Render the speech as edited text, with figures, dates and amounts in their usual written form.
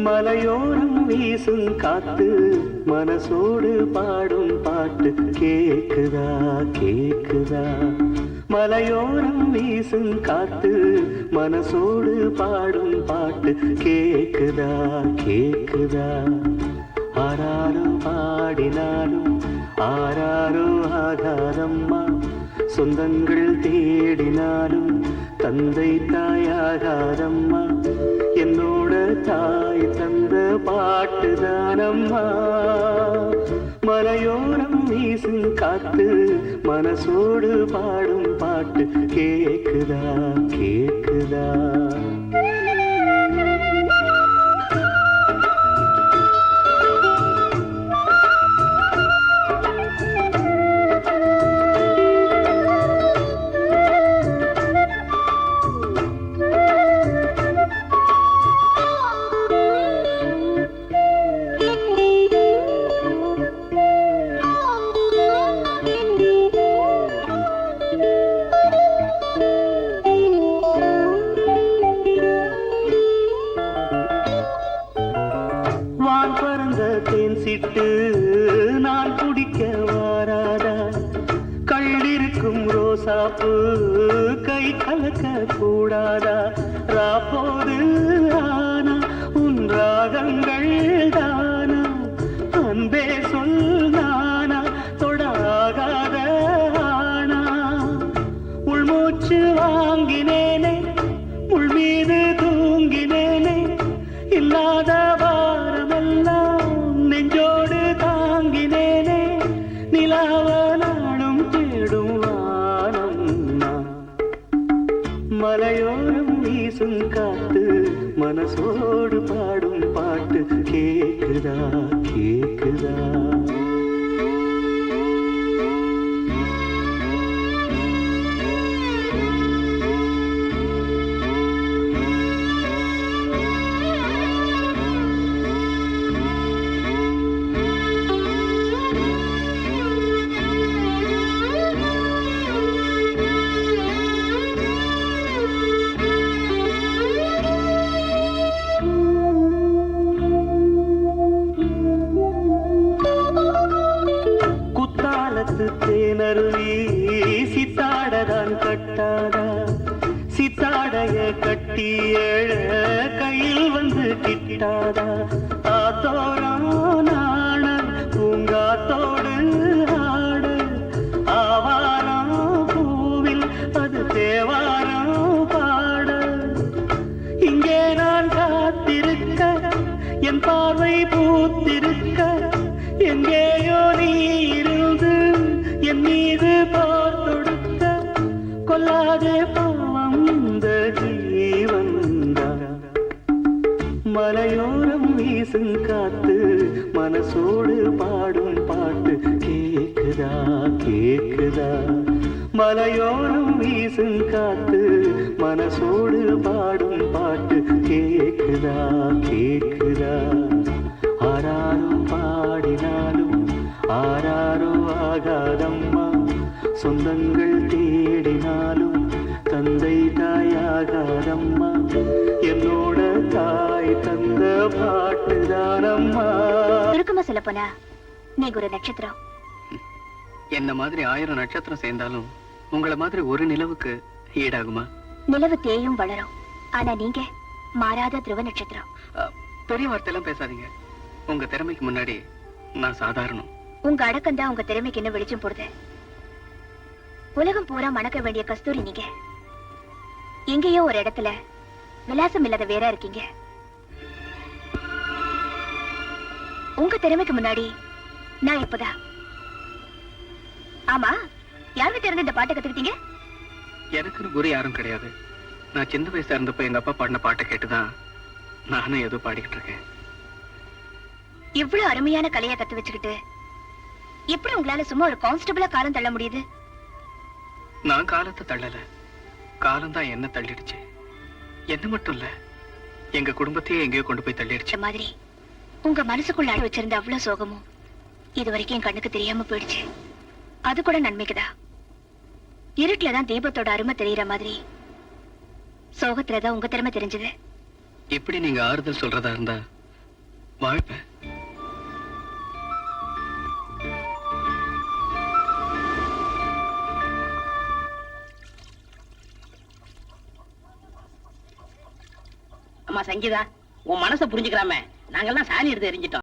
மலையோரம் வீசும் காத்து மனசோடு பாடும் பாட்டு கேக்குதா கேக்குதா. மலையோரம் வீசும் காத்து மனசோடு பாடும் பாட்டு கேக்குதா கேக்குதா. ஆராரோ பாடினாலும் ஆராரோ ஆகாதம்மா, சொந்தங்கள் தேடினாலும் தந்தை தாயாகாதம்மா. என்னோட தாய் தந்த பாட்டுதானம்மா. மலையோரம் வீசும் காத்து மனசோடு பாடும் பாட்டு கேக்குதா கேக்குதா. சிட்டு நான் குடிக்க வாராதா, கள்ளிருக்கும் ரோசாப்பு கை கலக்க கூடாதா. ராப்போது ஆனா உன் ராகங்கள் தானா, அன்பே சொல் நானா தொடாகாத ஆனா. உள்மூச்சு வாங்கினேனே உள் மீது தூங்கினேனே, இல்லாத வாரமெல்லாம் நெஞ்சோடு தாங்கினேனே. நிலாவ நாடும் தேடும் வானம் நான். மலையோரம் வீசும் காத்து மனசோடு பாடும் பாட்டு கேக்குதா கேக்குதா. தேனருவி சித்தாடதான் கட்டாதா, சித்தாடைய கட்டி ஏழ கையில் வந்து கிட்டாதா. ஆத்தோரம் நாண பூங்காத்தோடு ஆட, ஆவாரம் பூவில் அது தேவாரம் பாட. இங்கே நான் காத்திருக்க என் பார்வை பூத்திருக்க, எங்கேயோ நீ இருந்து என் மீது போர் தொடுக்க. கொல்லாதே பாவம் இந்த ஜீவன்தான். மலையோரம் வீசும் காத்து மனசோடு பாடும் பாட்டு கேக்குதா கேக்குதா. மலையோரம் வீசும் காத்து மனசோடு பாடும் பாட்டு கேக்குதா கேக்குதா. ஆராரோ பாடினாலும் ஆராரோ ஆகாதம்மா, சொந்தங்கள் தேடினாலும் தந்தை தாயாகாதம்மா. என்னோட தாய் தந்த பாட்டுதானம்மா. சுருக்கமா சொல்ல போனா நீங்க ஒரு நட்சத்திரம். என்ன மாதிரி 1000 நட்சத்திரம் சேர்ந்தாலும் உங்களை மாதிரி ஒரு நிலவுக்கு ஈடாகுமா? நிலவு தேயும் வளரும், ஆனா நீங்க மாறாத துருவ நட்சத்திரம். பெரிய வார்த்தையெல்லாம் பேசாதீங்க. உங்க திறமைக்கு முன்னாடி நான் சாதாரணம். உங்க அடக்கம் தான் உங்க திறமைக்கு என்ன வெளிச்சம் போடுது. உலகம் பூரா மணக்க வேண்டிய கஸ்தூரி நீங்க. எங்கேயோ ஒரு இடத்துல விலாசம் இல்லாத வேற இருக்கீங்க. உங்க திறமைக்கு முன்னாடி நான் இப்பதான். ஆமா, யாருக்கு திறந்து இந்த பாட்டை கத்துக்கிட்டீங்க? எனக்குன்னு குரு யாரும் கிடையாது. நான் சின்ன வயசா இருந்தப்ப எங்க அப்பா பாடின பாட்டை கேட்டுதான் நானும் ஏதோ பாடிக்கிட்டு இருக்கேன். இவ்வளவு அருமையான கலையை கத்து வச்சுக்கிட்டு எப்படி உங்களால சும்மா ஒரு கான்ஸ்டபிளா காலம் தள்ள முடியுது? நான் காலத்தை தள்ளல, காலம்தான் என்ன தள்ளிடுச்சு. என்ன மட்டும் இல்ல, எங்க குடும்பத்தையே எங்கேயோ கொண்டு போய் தள்ளிடுச்சு. இந்த மாதிரி உங்க மனசுக்குள்ள அடி வச்சிருந்த அவ்வளவு சோகமும் இது வரைக்கும் என் கண்ணுக்கு தெரியாம போயிடுச்சு. அது கூட நன்மைக்குதா. இருட்டுலதான் தீபத்தோட அருமை தெரியற மாதிரி சோகத்துலதான் உங்க திறமை தெரிஞ்சது. இப்படி நீங்க ஆறுதல் சொல்றதா இருந்தா வாழ்ப்பேன். அம்மா சங்கீதா, உன் மனசை புரிஞ்சுக்கிறாம நாங்கெல்லாம் சாணி எடுத்து எரிஞ்சிட்டோம்.